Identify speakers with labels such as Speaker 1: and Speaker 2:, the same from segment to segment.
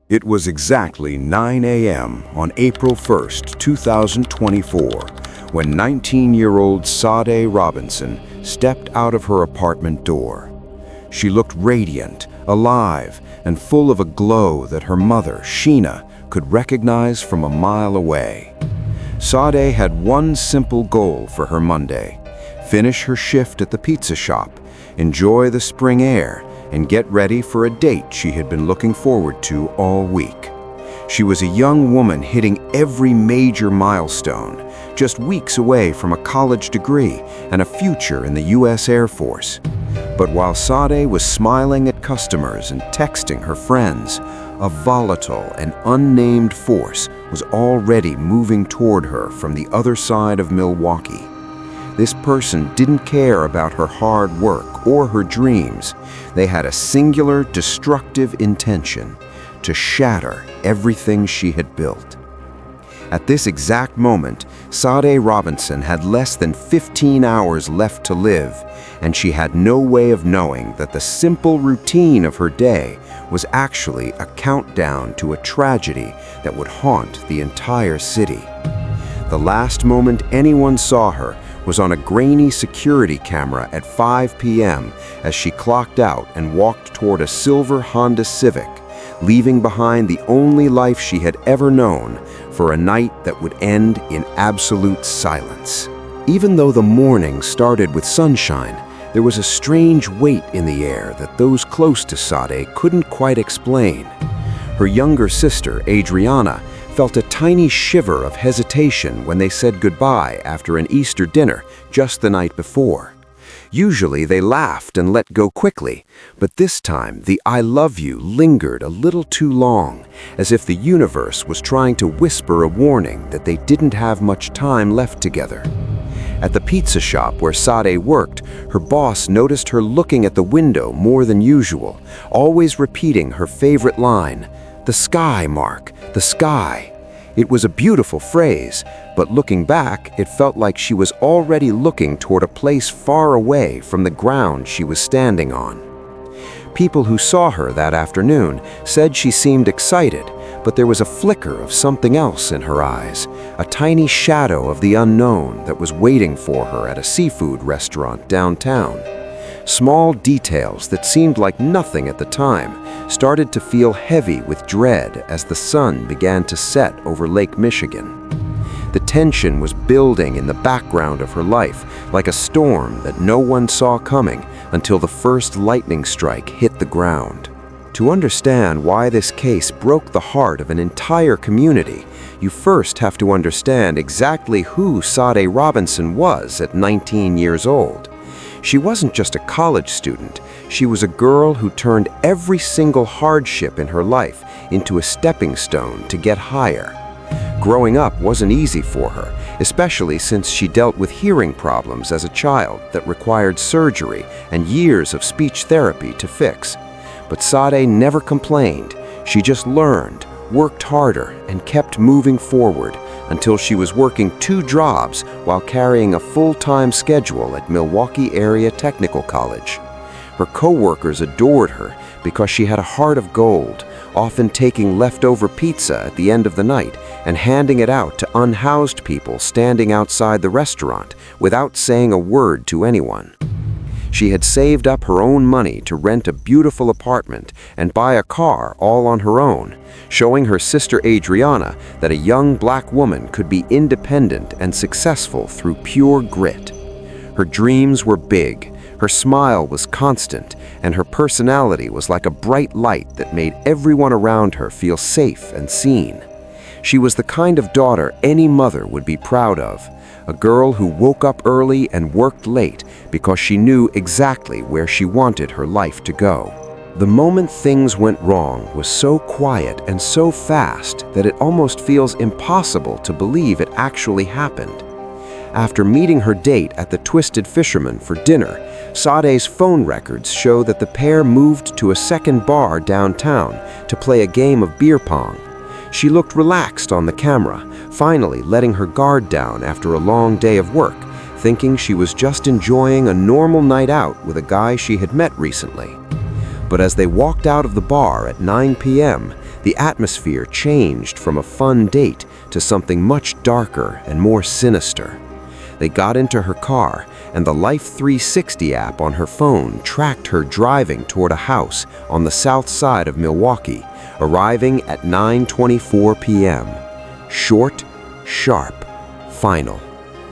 Speaker 1: It was exactly 9 a.m. on April 1st, 2024, when 19-year-old Sade Robinson stepped out of her apartment door. She looked radiant, alive, and full of a glow that her mother, Sheena, could recognize from a mile away. Sade had one simple goal for her Monday: finish her shift at the pizza shop, enjoy the spring air, and get ready for a date she had been looking forward to all week. She was a young woman hitting every major milestone, just weeks away from a college degree and a future in the U.S. Air Force. But while Sade was smiling at customers and texting her friends, a volatile and unnamed force was already moving toward her from the other side of Milwaukee. This person didn't care about her hard work or her dreams. They had a singular, destructive intention: to shatter everything she had built. At this exact moment, Sade Robinson had less than 15 hours left to live, and she had no way of knowing that the simple routine of her day was actually a countdown to a tragedy that would haunt the entire city. The last moment anyone saw her was on a grainy security camera at 5 p.m. as she clocked out and walked toward a silver Honda Civic, leaving behind the only life she had ever known for a night that would end in absolute silence. Even though the morning started with sunshine, there was a strange weight in the air that those close to Sade couldn't quite explain. Her younger sister, Adriana, felt a tiny shiver of hesitation when they said goodbye after an Easter dinner just the night before. Usually they laughed and let go quickly, but this time the "I love you" lingered a little too long, as if the universe was trying to whisper a warning that they didn't have much time left together. At the pizza shop where Sade worked, her boss noticed her looking at the window more than usual, always repeating her favorite line, "The sky, Mark, the sky." It was a beautiful phrase, but looking back, it felt like she was already looking toward a place far away from the ground she was standing on. People who saw her that afternoon said she seemed excited, but there was a flicker of something else in her eyes, a tiny shadow of the unknown that was waiting for her at a seafood restaurant downtown. Small details that seemed like nothing at the time started to feel heavy with dread as the sun began to set over Lake Michigan. The tension was building in the background of her life, like a storm that no one saw coming until the first lightning strike hit the ground. To understand why this case broke the heart of an entire community, you first have to understand exactly who Sade Robinson was at 19 years old. She wasn't just a college student. She was a girl who turned every single hardship in her life into a stepping stone to get higher. Growing up wasn't easy for her, especially since she dealt with hearing problems as a child that required surgery and years of speech therapy to fix. But Sade never complained. She just learned, worked harder, and kept moving forward until she was working 2 jobs while carrying a full-time schedule at Milwaukee Area Technical College. Her co-workers adored her because she had a heart of gold, often taking leftover pizza at the end of the night and handing it out to unhoused people standing outside the restaurant without saying a word to anyone. She had saved up her own money to rent a beautiful apartment and buy a car all on her own, showing her sister Adriana that a young black woman could be independent and successful through pure grit. Her dreams were big, her smile was constant, and her personality was like a bright light that made everyone around her feel safe and seen. She was the kind of daughter any mother would be proud of, a girl who woke up early and worked late because she knew exactly where she wanted her life to go. The moment things went wrong was so quiet and so fast that it almost feels impossible to believe it actually happened. After meeting her date at the Twisted Fisherman for dinner, Sade's phone records show that the pair moved to a second bar downtown to play a game of beer pong. She looked relaxed on the camera, finally letting her guard down after a long day of work, thinking she was just enjoying a normal night out with a guy she had met recently. But as they walked out of the bar at 9 p.m.,
Speaker 2: The atmosphere changed from a fun date to something much darker and more sinister. They got into her car, and the Life 360 app on her phone tracked her driving toward a house on the south side of Milwaukee, arriving at 9:24 p.m. Short, sharp, final.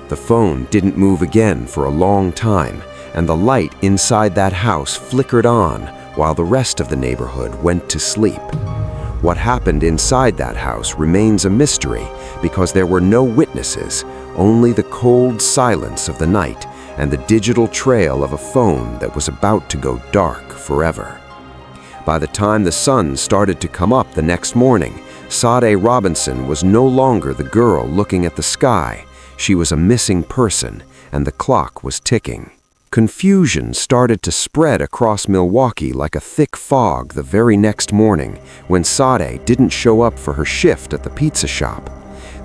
Speaker 2: The phone didn't move again for a long time, and the light inside that house flickered on while the rest of the neighborhood went to sleep. What happened inside that house remains a mystery because there were no witnesses, only the cold silence of the night and the digital trail of a phone that was about to go dark forever. By the time the sun started to come up the next morning, Sade Robinson was no longer the girl looking at the sky. She was a missing person, and the clock was ticking. Confusion started to spread across Milwaukee like a thick fog the very next morning when Sade didn't show up for her shift at the pizza shop.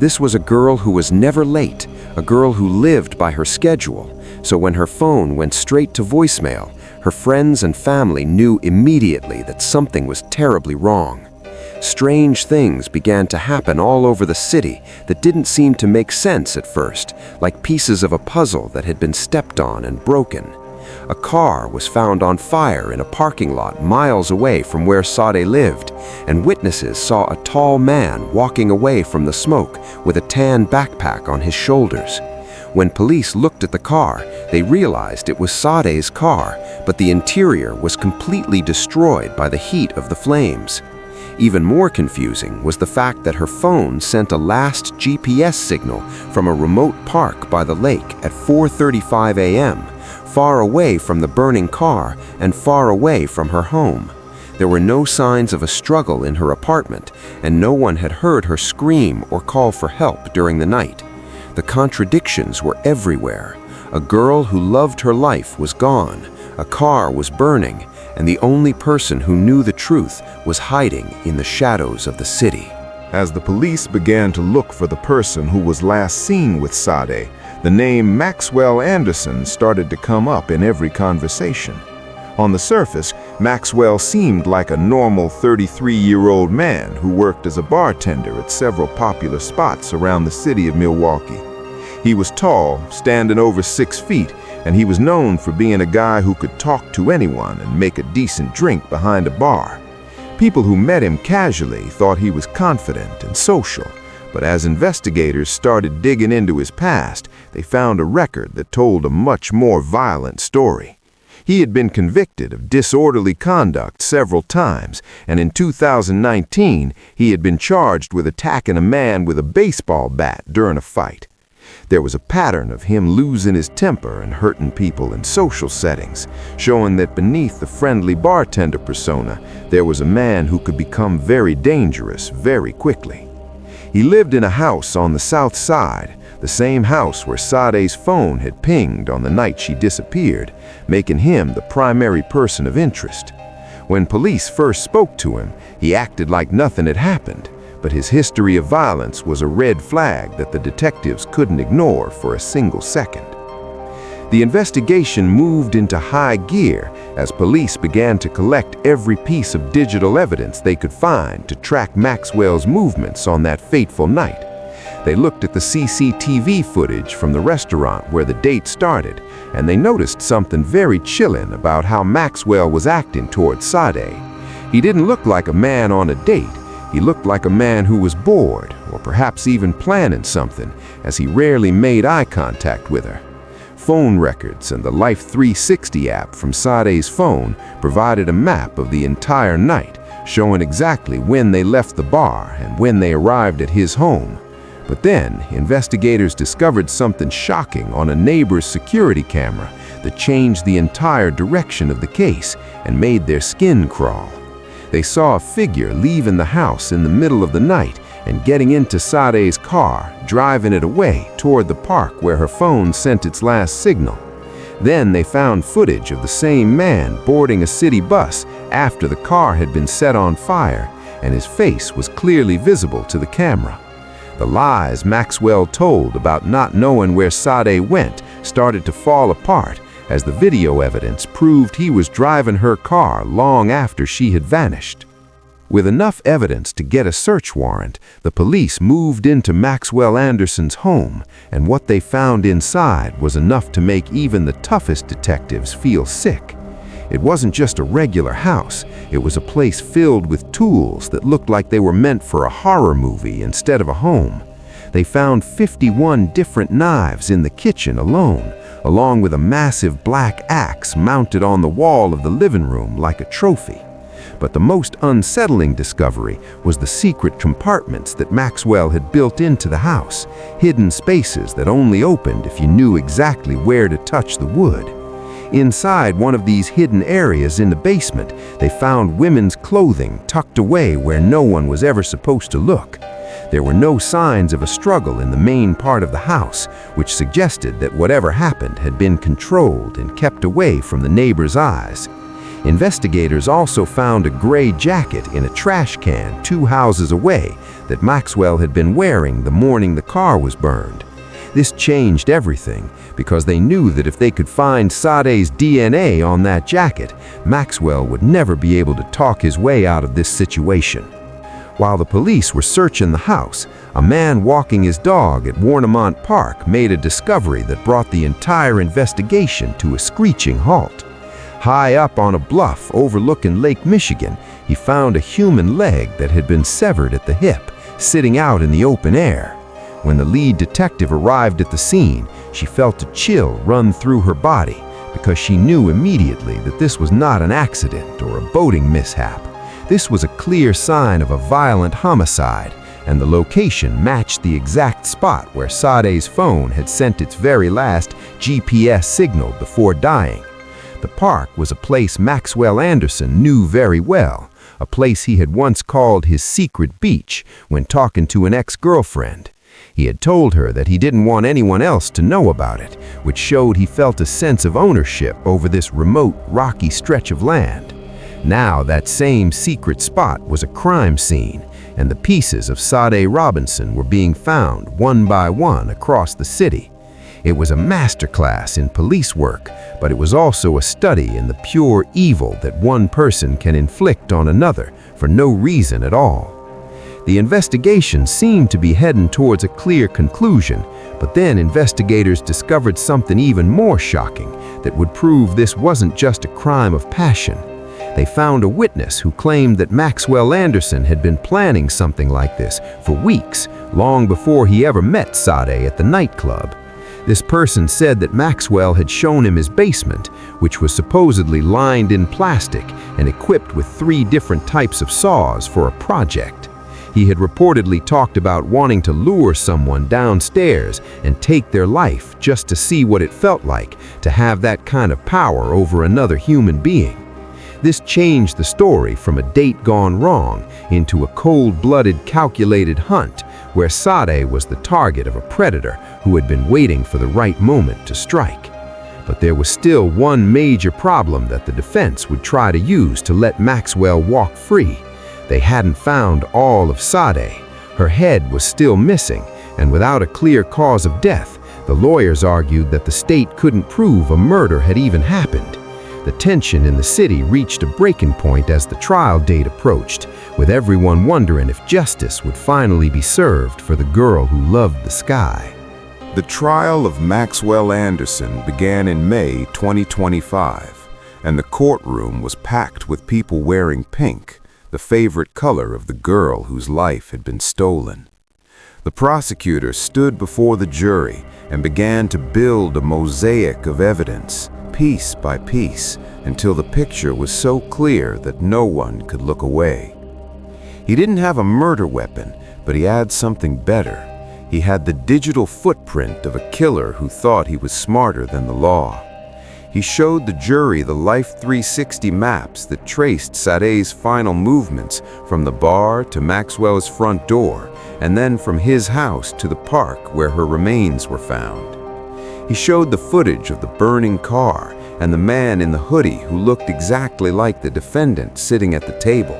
Speaker 2: This was a girl who was never late, a girl who lived by her schedule, so when her phone went straight to voicemail, her friends and family knew immediately that something was terribly wrong. Strange things began to happen all over the city that didn't seem to make sense at first, like pieces of a puzzle that had been stepped on and broken. A car was found on fire in a parking lot miles away from where Sade lived, and witnesses saw a tall man walking away from the smoke with a tan backpack on his shoulders. When police looked at the car, they realized it was Sade's car, but the interior was completely destroyed by the heat of the flames. Even more confusing was the fact that her phone sent a last GPS signal from a remote park by the lake at 4:35 a.m., far away from the burning car and far away from her home. There were no signs of a struggle in her apartment, and no one had heard her scream or call for help during the night. The contradictions were everywhere. A girl who loved her life was gone, a car was burning, and the only person who knew the truth was hiding in the shadows of the city.
Speaker 3: As the police began to look for the person who was last seen with Sade, the name Maxwell Anderson started to come up in every conversation. On the surface, Maxwell seemed like a normal 33-year-old man who worked as a bartender at several popular spots around the city of Milwaukee. He was tall, standing over 6 feet, and he was known for being a guy who could talk to anyone and make a decent drink behind a bar. People who met him casually thought he was confident and social, but as investigators started digging into his past, they found a record that told a much more violent story. He had been convicted of disorderly conduct several times, and in 2019, he had been charged with attacking a man with a baseball bat during a fight. There was a pattern of him losing his temper and hurting people in social settings, showing that beneath the friendly bartender persona, there was a man who could become very dangerous very quickly. He lived in a house on the south side, the same house where Sade's phone had pinged on the night she disappeared, making him the primary person of interest. When police first spoke to him, he acted like nothing had happened, but his history of violence was a red flag that the detectives couldn't ignore for a single second. The investigation moved into high gear as police began to collect every piece of digital evidence they could find to track Maxwell's movements on that fateful night. They looked at the CCTV footage from the restaurant where the date started, and they noticed something very chilling about how Maxwell was acting towards Sade. He didn't look like a man on a date. He looked like a man who was bored, or perhaps even planning something, as he rarely made eye contact with her. Phone records and the Life 360 app from Sade's phone provided a map of the entire night, showing exactly when they left the bar and when they arrived at his home. But then, investigators discovered something shocking on a neighbor's security camera that changed the entire direction of the case and made their skin crawl. They saw a figure leaving the house in the middle of the night and getting into Sade's car, driving it away toward the park where her phone sent its last signal. Then they found footage of the same man boarding a city bus after the car had been set on fire, and his face was clearly visible to the camera. The lies Maxwell told about not knowing where Sade went started to fall apart as the video evidence proved he was driving her car long after she had vanished. With enough evidence to get a search warrant, the police moved into Maxwell Anderson's home, and what they found inside was enough to make even the toughest detectives feel sick. It wasn't just a regular house, it was a place filled with tools that looked like they were meant for a horror movie instead of a home. They found 51 different knives in the kitchen alone, along with a massive black axe mounted on the wall of the living room like a trophy. But the most unsettling discovery was the secret compartments that Maxwell had built into the house, hidden spaces that only opened if you knew exactly where to touch the wood. Inside one of these hidden areas in the basement, they found women's clothing tucked away where no one was ever supposed to look. There were no signs of a struggle in the main part of the house, which suggested that whatever happened had been controlled and kept away from the neighbors' eyes. Investigators also found a gray jacket in a trash can 2 houses away that Maxwell had been wearing the morning the car was burned. This changed everything, because they knew that if they could find Sade's DNA on that jacket, Maxwell would never be able to talk his way out of this situation. While the police were searching the house, a man walking his dog at Warnemont Park made a discovery that brought the entire investigation to a screeching halt. High up on a bluff overlooking Lake Michigan, he found a human leg that had been severed at the hip, sitting out in the open air. When the lead detective arrived at the scene, she felt a chill run through her body because she knew immediately that this was not an accident or a boating mishap. This was a clear sign of a violent homicide, and the location matched the exact spot where Sade's phone had sent its very last GPS signal before dying. The park was a place Maxwell Anderson knew very well, a place he had once called his secret beach when talking to an ex-girlfriend. He had told her that he didn't want anyone else to know about it, which showed he felt a sense of ownership over this remote, rocky stretch of land. Now that same secret spot was a crime scene, and the pieces of Sade Robinson were being found one by one across the city. It was a masterclass in police work, but it was also a study in the pure evil that one person can inflict on another for no reason at all. The investigation seemed to be heading towards a clear conclusion, but then investigators discovered something even more shocking that would prove this wasn't just a crime of passion. They found a witness who claimed that Maxwell Anderson had been planning something like this for weeks, long before he ever met Sade at the nightclub. This person said that Maxwell had shown him his basement, which was supposedly lined in plastic and equipped with 3 different types of saws for a project. He had reportedly talked about wanting to lure someone downstairs and take their life just to see what it felt like to have that kind of power over another human being. This changed the story from a date gone wrong into a cold-blooded, calculated hunt where Sade was the target of a predator who had been waiting for the right moment to strike. But there was still one major problem that the defense would try to use to let Maxwell walk free. They hadn't found all of Sade. Her head was still missing, and without a clear cause of death, the lawyers argued that the state couldn't prove a murder had even happened. The tension in the city reached a breaking point as the trial date approached, with everyone wondering if justice would finally be served for the girl who loved the sky.
Speaker 1: The trial of Maxwell Anderson began in May 2025, and the courtroom was packed with people wearing pink, the favorite color of the girl whose life had been stolen. The prosecutor stood before the jury and began to build a mosaic of evidence, piece by piece, until the picture was so clear that no one could look away. He didn't have a murder weapon, but he had something better. He had the digital footprint of a killer who thought he was smarter than the law. He showed the jury the Life 360 maps that traced Sade's final movements from the bar to Maxwell's front door, and then from his house to the park where her remains were found. He showed the footage of the burning car and the man in the hoodie who looked exactly like the defendant sitting at the table.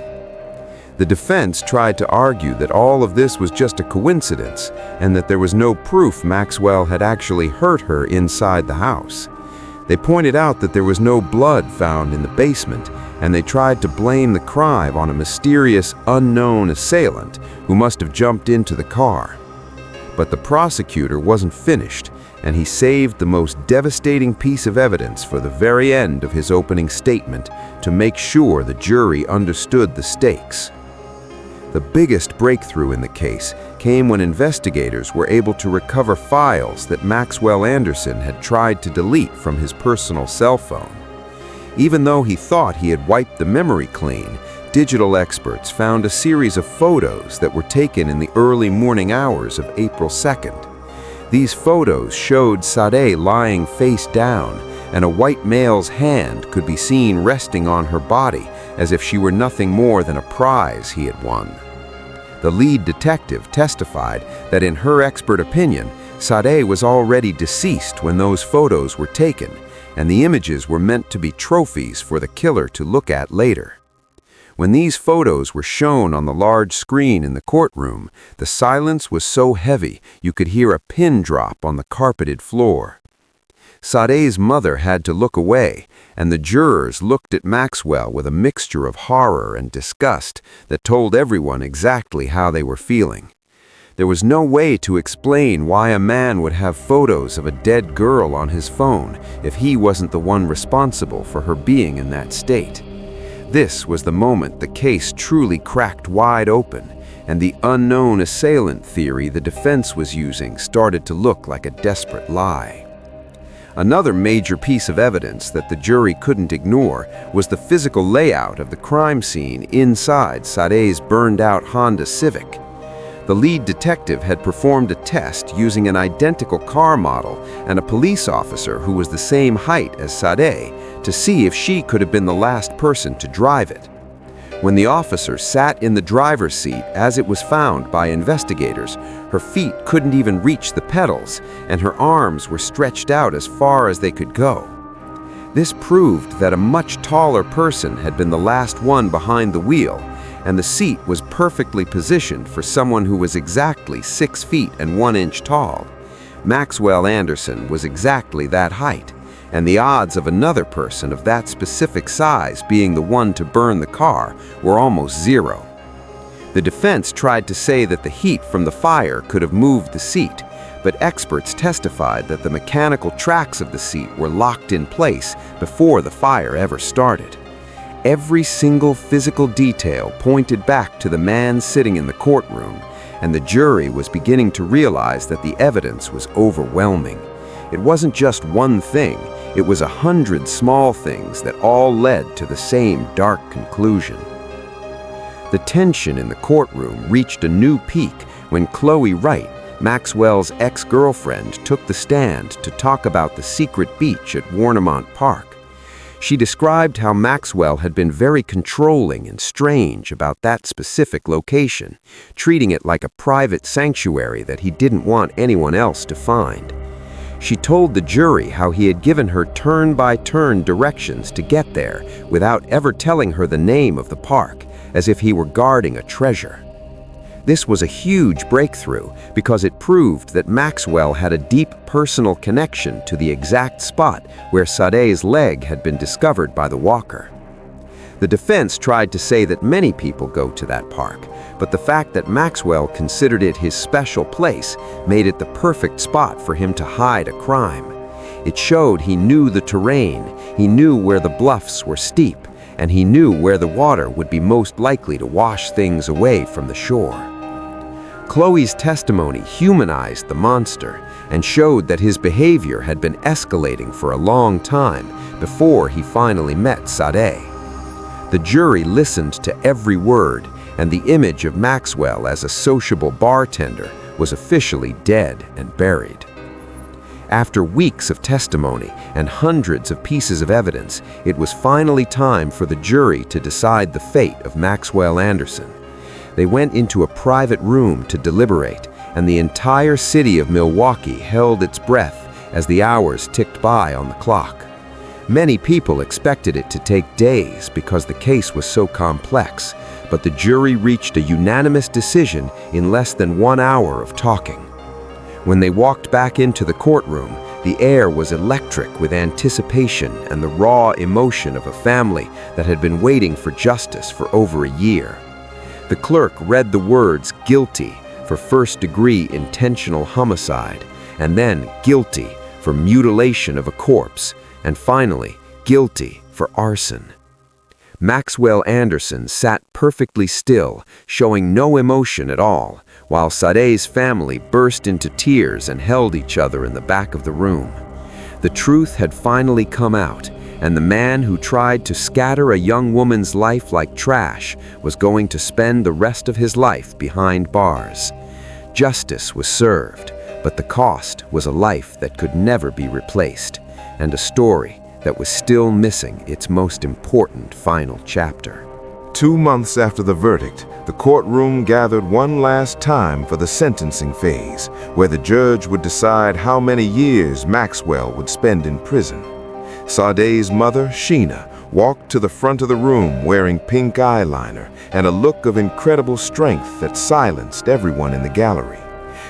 Speaker 1: The defense tried to argue that all of this was just a coincidence and that there was no proof Maxwell had actually hurt her inside the house. They pointed out that there was no blood found in the basement, and they tried to blame the crime on a mysterious, unknown assailant who must have jumped into the car. But the prosecutor wasn't finished, and he saved the most devastating piece of evidence for the very end of his opening statement to make sure the jury understood the stakes. The biggest breakthrough in the case came when investigators were able to recover files that Maxwell Anderson had tried to delete from his personal cell phone. Even though he thought he had wiped the memory clean, digital experts found a series of photos that were taken in the early morning hours of April 2nd. These photos showed Sade lying face down, and a white male's hand could be seen resting on her body as if she were nothing more than a prize he had won. The lead detective testified that in her expert opinion, Sade was already deceased when those photos were taken, and the images were meant to be trophies for the killer to look at later. When these photos were shown on the large screen in the courtroom, the silence was so heavy you could hear a pin drop on the carpeted floor. Sade's mother had to look away, and the jurors looked at Maxwell with a mixture of horror and disgust that told everyone exactly how they were feeling. There was no way to explain why a man would have photos of a dead girl on his phone if he wasn't the one responsible for her being in that state. This was the moment the case truly cracked wide open, and the unknown assailant theory the defense was using started to look like a desperate lie. Another major piece of evidence that the jury couldn't ignore was the physical layout of the crime scene inside Sade's burned-out Honda Civic. The lead detective had performed a test using an identical car model and a police officer who was the same height as Sade to see if she could have been the last person to drive it. When the officer sat in the driver's seat as it was found by investigators, her feet couldn't even reach the pedals, and her arms were stretched out as far as they could go. This proved that a much taller person had been the last one behind the wheel, and the seat was perfectly positioned for someone who was exactly 6 feet and 1 inch tall. Maxwell Anderson was exactly that height, and the odds of another person of that specific size being the one to burn the car were almost zero. The defense tried to say that the heat from the fire could have moved the seat, but experts testified that the mechanical tracks of the seat were locked in place before the fire ever started. Every single physical detail pointed back to the man sitting in the courtroom, and the jury was beginning to realize that the evidence was overwhelming. It wasn't just one thing, it was 100 small things that all led to the same dark conclusion. The tension in the courtroom reached a new peak when Chloe Wright, Maxwell's ex-girlfriend, took the stand to talk about the secret beach at Warnemont Park. She described how Maxwell had been very controlling and strange about that specific location, treating it like a private sanctuary that he didn't want anyone else to find. She told the jury how he had given her turn-by-turn directions to get there without ever telling her the name of the park, as if he were guarding a treasure. This was a huge breakthrough because it proved that Maxwell had a deep personal connection to the exact spot where Sade's leg had been discovered by the walker. The defense tried to say that many people go to that park, but the fact that Maxwell considered it his special place made it the perfect spot for him to hide a crime. It showed he knew the terrain, he knew where the bluffs were steep, and he knew where the water would be most likely to wash things away from the shore. Chloe's testimony humanized the monster and showed that his behavior had been escalating for a long time before he finally met Sade. The jury listened to every word, and the image of Maxwell as a sociable bartender was officially dead and buried. After weeks of testimony and hundreds of pieces of evidence, it was finally time for the jury to decide the fate of Maxwell Anderson. They went into a private room to deliberate, and the entire city of Milwaukee held its breath as the hours ticked by on the clock. Many people expected it to take days because the case was so complex, but the jury reached a unanimous decision in less than 1 hour of talking. When they walked back into the courtroom,
Speaker 2: The air was electric with anticipation and the raw emotion of a family that had been waiting for justice for over a year. The clerk read the words guilty for first-degree intentional homicide, and then guilty for mutilation of a corpse, and finally guilty for arson. Maxwell Anderson sat perfectly still, showing no emotion at all, while Sade's family burst into tears and held each other in the back of the room. The truth had finally come out, and the man who tried to scatter a young woman's life like trash was going to spend the rest of his life behind bars. Justice was served, but the cost was a life that could never be replaced, and a story that was still missing its most important final chapter.
Speaker 3: 2 months after the verdict, the courtroom gathered one last time for the sentencing phase, where the judge would decide how many years Maxwell would spend in prison. Sade's mother, Sheena, walked to the front of the room wearing pink eyeliner and a look of incredible strength that silenced everyone in the gallery.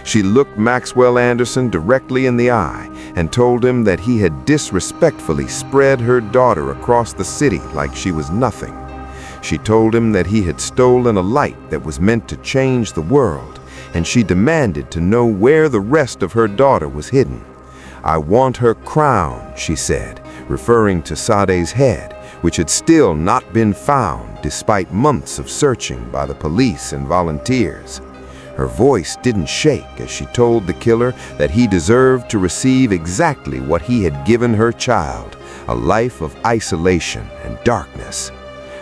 Speaker 3: She looked Maxwell Anderson directly in the eye and told him that he had disrespectfully spread her daughter across the city like she was nothing. She told him that he had stolen a light that was meant to change the world, and she demanded to know where the rest of her daughter was hidden. "I want her crown," she said, referring to Sade's head, which had still not been found despite months of searching by the police and volunteers. Her voice didn't shake as she told the killer that he deserved to receive exactly what he had given her child, a life of isolation and darkness.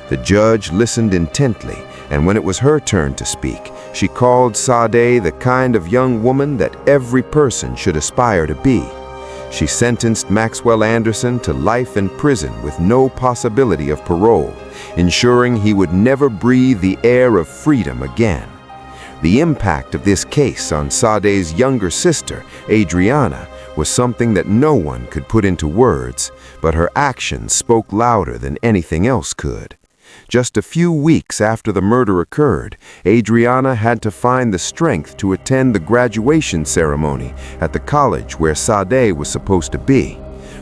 Speaker 3: The judge listened intently, and when it was her turn to speak, she called Sade the kind of young woman that every person should aspire to be. She sentenced Maxwell Anderson to life in prison with no possibility of parole, ensuring he would never breathe the air of freedom again. The impact of this case on Sade's younger sister, Adriana, was something that no one could put into words, but her actions spoke louder than anything else could. Just a few weeks after the murder occurred, Adriana had to find the strength to attend the graduation ceremony at the college where Sade was supposed to be.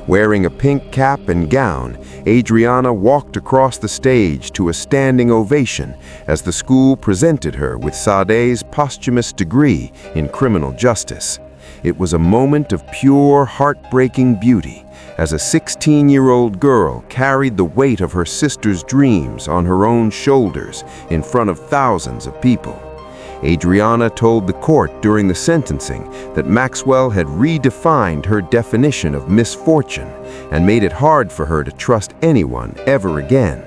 Speaker 3: Wearing a pink cap and gown, Adriana walked across the stage to a standing ovation as the school presented her with Sade's posthumous degree in criminal justice. It was a moment of pure, heartbreaking beauty as a 16-year-old girl carried the weight of her sister's dreams on her own shoulders in front of thousands of people. Adriana told the court during the sentencing that Maxwell had redefined her definition of misfortune and made it hard for her to trust anyone ever again.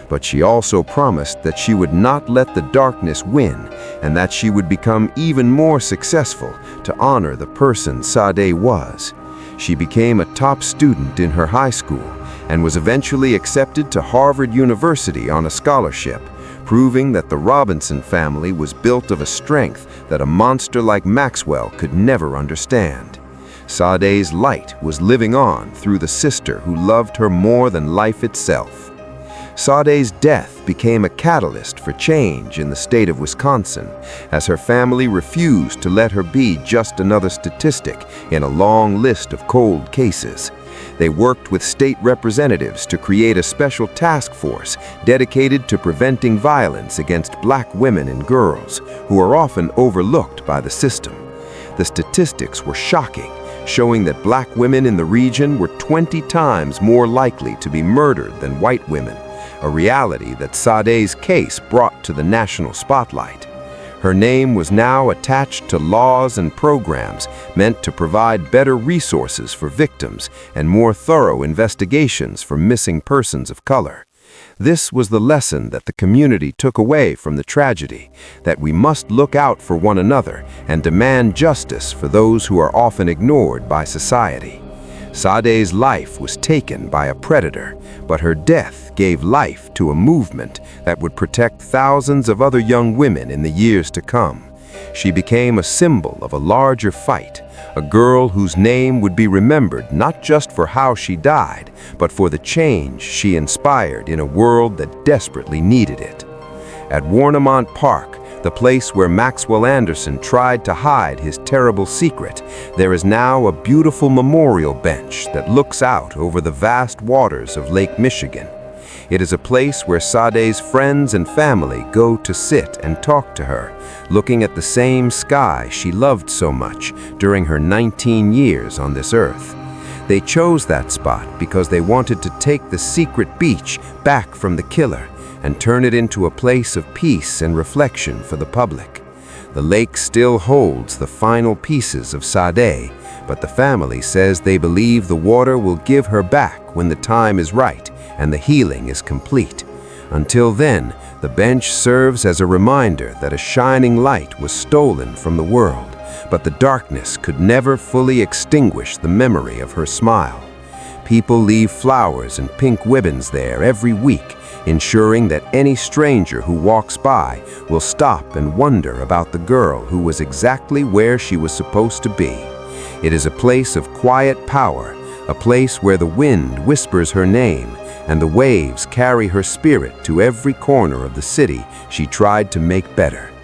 Speaker 3: But she also promised that she would not let the darkness win and that she would become even more successful to honor the person Sade was. She became a top student in her high school and was eventually accepted to Harvard University on a scholarship, proving that the Robinson family was built of a strength that a monster like Maxwell could never understand. Sade's light was living on through the sister who loved her more than life itself. Sade's death became a catalyst for change in the state of Wisconsin, as her family refused to let her be just another statistic in a long list of cold cases. They worked with state representatives to create a special task force dedicated to preventing violence against black women and girls, who are often overlooked by the system. The statistics were shocking, showing that black women in the region were 20 times more likely to be murdered than white women, a reality that Sade's case brought to the national spotlight. Her name was now attached to laws and programs meant to provide better resources for victims and more thorough investigations for missing persons of color. This was the lesson that the community took away from the tragedy, that we must look out for one another and demand justice for those who are often ignored by society. Sade's life was taken by a predator, but her death gave life to a movement that would protect thousands of other young women in the years to come. She became a symbol of a larger fight, a girl whose name would be remembered not just for how she died, but for the change she inspired in a world that desperately needed it. At Warnemont Park,
Speaker 2: the place where Maxwell Anderson tried to hide his terrible secret, there is now a beautiful memorial bench that looks out over the vast waters of Lake Michigan. It is a place where Sade's friends and family go to sit and talk to her, looking at the same sky she loved so much during her 19 years on this earth. They chose that spot because they wanted to take the secret beach back from the killer and turn it into a place of peace and reflection for the public. The lake still holds the final pieces of Sade, but the family says they believe the water will give her back when the time is right and the healing is complete. Until then, the bench serves as a reminder that a shining light was stolen from the world, but the darkness could never fully extinguish the memory of her smile. People leave flowers and pink ribbons there every week, ensuring that any stranger who walks by will stop and wonder about the girl who was exactly where she was supposed to be. It is a place of quiet power, a place where the wind whispers her name and the waves carry her spirit to every corner of the city she tried to make better.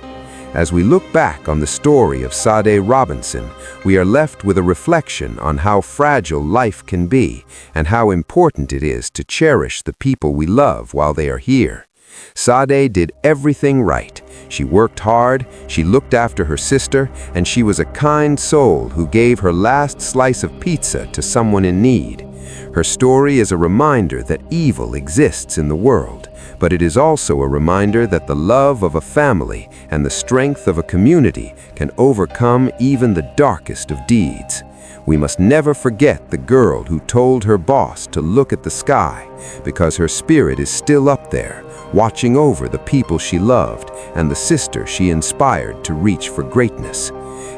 Speaker 2: As we look back on the story of Sade Robinson, we are left with a reflection on how fragile life can be and how important it is to cherish the people we love while they are here. Sade did everything right. She worked hard, she looked after her sister, and she was a kind soul who gave her last slice of pizza to someone in need. Her story is a reminder that evil exists in the world, but it is also a reminder that the love of a family and the strength of a community can overcome even the darkest of deeds. We must never forget the girl who told her boss to look at the sky, because her spirit is still up there, watching over the people she loved and the sister she inspired to reach for greatness.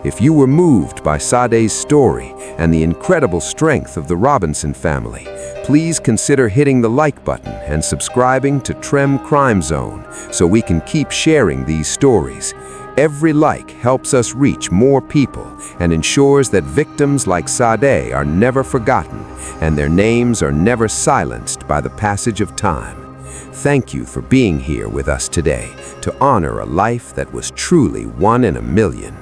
Speaker 2: If you were moved by Sade's story and the incredible strength of the Robinson family, please consider hitting the like button and subscribing to Trem Crime Zone so we can keep sharing these stories. Every like helps us reach more people and ensures that victims like Sade are never forgotten and their names are never silenced by the passage of time. Thank you for being here with us today to honor a life that was truly one in a million.